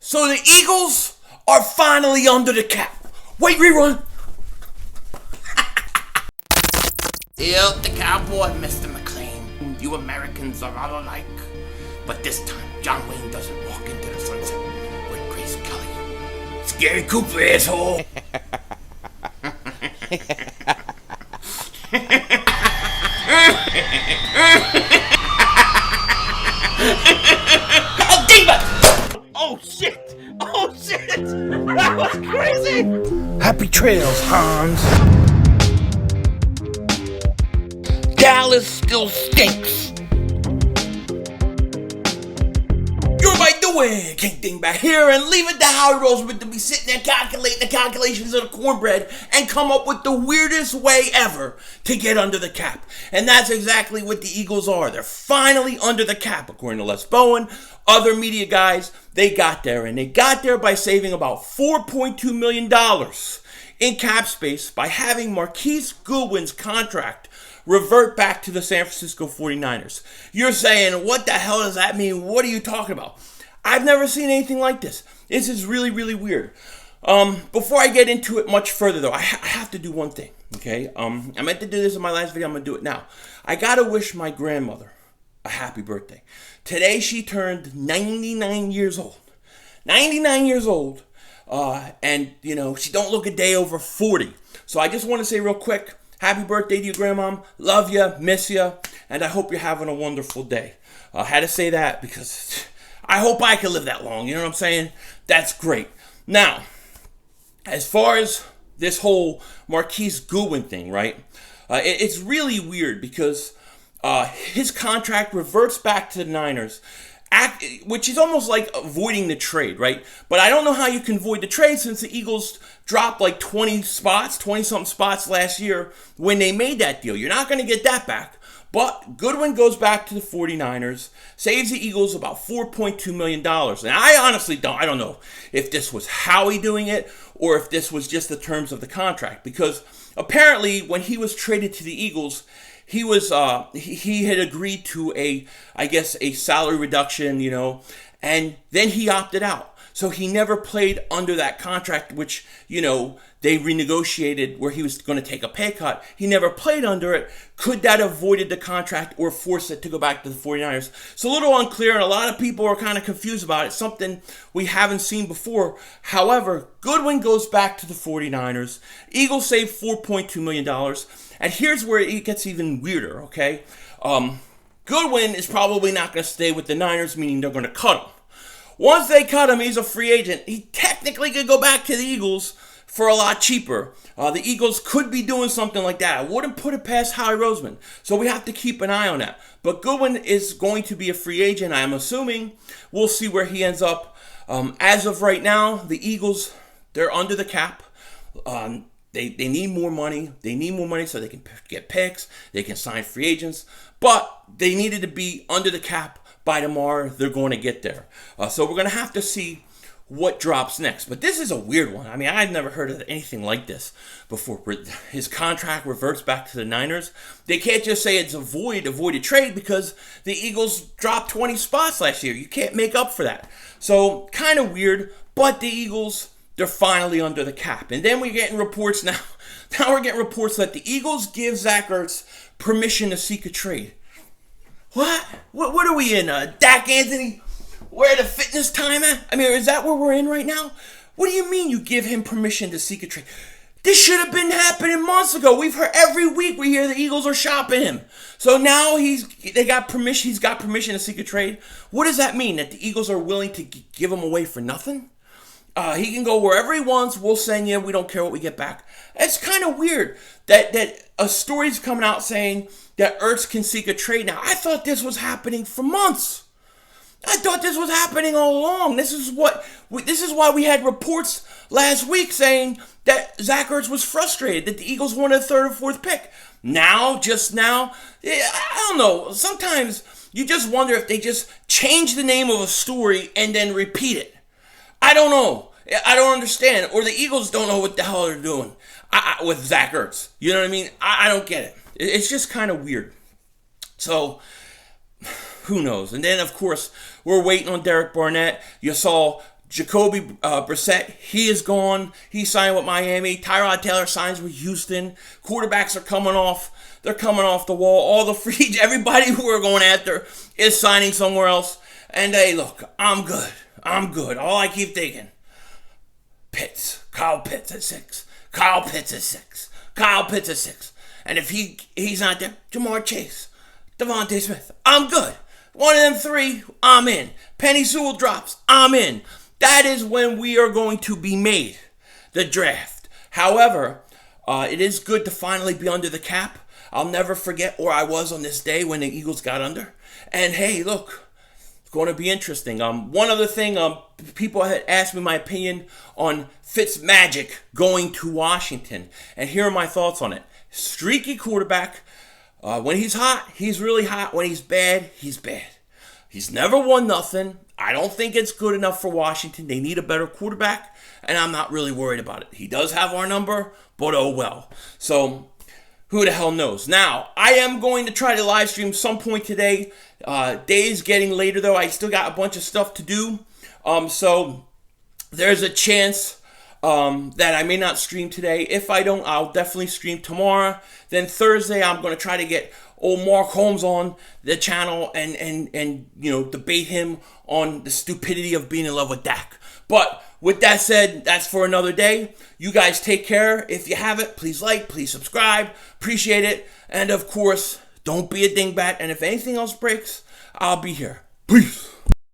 So the Eagles are finally under the cap. Wait, rerun. Still the cowboy, Mr. McLean. You Americans are all alike. But this time, John Wayne doesn't walk into the sunset with Grace Kelly. Scary Cooper, asshole. Oh, Dingbat! Oh, shit! Oh, shit! That was crazy! Happy trails, Hans. Dallas still stinks. You're by doing, King Dingbat here, and leave it to Howie Roseman to be sitting there calculating the calculations of the cornbread and come up with the weirdest way ever to get under the cap. And that's exactly what the Eagles are. They're finally under the cap, according to Les Bowen. Other media guys, they got there, and they got there by saving about $4.2 million in cap space by having Marquise Goodwin's contract revert back to the San Francisco 49ers. You're saying, what the hell does that mean? What are you talking about? I've never seen anything like this. This is really, really weird. Before I get into it much further, though, I have to do one thing, okay? I meant to do this in my last video. I'm going to do it now. I got to wish my grandmother a happy birthday. Today, she turned 99 years old. 99 years old. And, you know, she don't look a day over 40. So I just want to say real quick, happy birthday to you, Grandmom. Love you, miss you, and I hope you're having a wonderful day. I had to say that because I hope I can live that long. You know what I'm saying? That's great. Now, as far as this whole Marquise Goodwin thing, right? It's really weird because his contract reverts back to the Niners, which is almost like avoiding the trade, right? But I don't know how you can avoid the trade since the Eagles dropped like 20-something spots last year when they made that deal. You're not going to get that back. But Goodwin goes back to the 49ers, saves the Eagles about $4.2 million. And I honestly I don't know if this was Howie doing it or if this was just the terms of the contract. Because apparently when he was traded to the Eagles, he was he had agreed to a salary reduction, you know, and then he opted out. So he never played under that contract, which, you know, they renegotiated where he was going to take a pay cut. He never played under it. Could that have voided the contract or forced it to go back to the 49ers? It's a little unclear, and a lot of people are kind of confused about it. Something we haven't seen before. However, Goodwin goes back to the 49ers. Eagles save $4.2 million. And here's where it gets even weirder, okay? Goodwin is probably not going to stay with the Niners, meaning they're going to cut him. Once they cut him, he's a free agent. He technically could go back to the Eagles for a lot cheaper. The Eagles could be doing something like that. I wouldn't put it past Howie Roseman. So we have to keep an eye on that. But Goodwin is going to be a free agent, I'm assuming. We'll see where he ends up. As of right now, the Eagles, they're under the cap. They need more money. They need more money so they can get picks. They can sign free agents. But they needed to be under the cap. By tomorrow, they're going to get there. So we're going to have to see what drops next. But this is a weird one. I mean, I've never heard of anything like this before. His contract reverts back to the Niners. They can't just say it's a voided trade because the Eagles dropped 20 spots last year. You can't make up for that. So kind of weird. But the Eagles, they're finally under the cap. And then we're getting reports now. Now we're getting reports that the Eagles give Zach Ertz permission to seek a trade. What are we in? Dak Anthony, where the fitness time at? I mean, is that where we're in right now? What do you mean you give him permission to seek a trade? This should have been happening months ago. We've heard every week we hear the Eagles are shopping him. So now he's got permission to seek a trade. What does that mean? That the Eagles are willing to give him away for nothing? He can go wherever he wants. We'll send you. We don't care what we get back. It's kind of weird that a story's coming out saying that Ertz can seek a trade now. I thought this was happening for months. I thought this was happening all along. This is why we had reports last week saying that Zach Ertz was frustrated that the Eagles wanted a third or fourth pick. Just now, I don't know. Sometimes you just wonder if they just change the name of a story and then repeat it. I don't know. I don't understand. Or the Eagles don't know what the hell they're doing with Zach Ertz. You know what I mean? I don't get it. It's just kind of weird. So, who knows? And then, of course, we're waiting on Derek Barnett. You saw Jacoby Brissett, he is gone. He signed with Miami. Tyrod Taylor signs with Houston. Quarterbacks are coming off. They're coming off the wall. All the free, everybody who we're going after is signing somewhere else. And hey, look, I'm good. I'm good. All I keep thinking, Kyle Pitts at 6. Kyle Pitts at 6. Kyle Pitts at 6. And if he's not there, Jamar Chase, Devontae Smith, I'm good. One of them 3, I'm in. Penny Sewell drops, I'm in. That is when we are going to be made the draft. However, it is good to finally be under the cap. I'll never forget where I was on this day when the Eagles got under. And hey, look, it's going to be interesting. One other thing, people had asked me my opinion on Fitzmagic going to Washington. And here are my thoughts on it. Streaky quarterback. When he's hot, he's really hot. When he's bad, he's bad. He's never won nothing. I don't think it's good enough for Washington. They need a better quarterback, and I'm not really worried about it. He does have our number, but oh well. So, who the hell knows? Now, I am going to try to live stream some point today. Day's getting later, though. I still got a bunch of stuff to do. So, there's a chance that I may not stream today. If I don't, I'll definitely stream tomorrow. Then Thursday, I'm going to try to get old Mark Holmes on the channel and debate him on the stupidity of being in love with Dak. But with that said, that's for another day. You guys take care. If you haven't, please like, please subscribe. Appreciate it. And of course, don't be a dingbat. And if anything else breaks, I'll be here. Peace.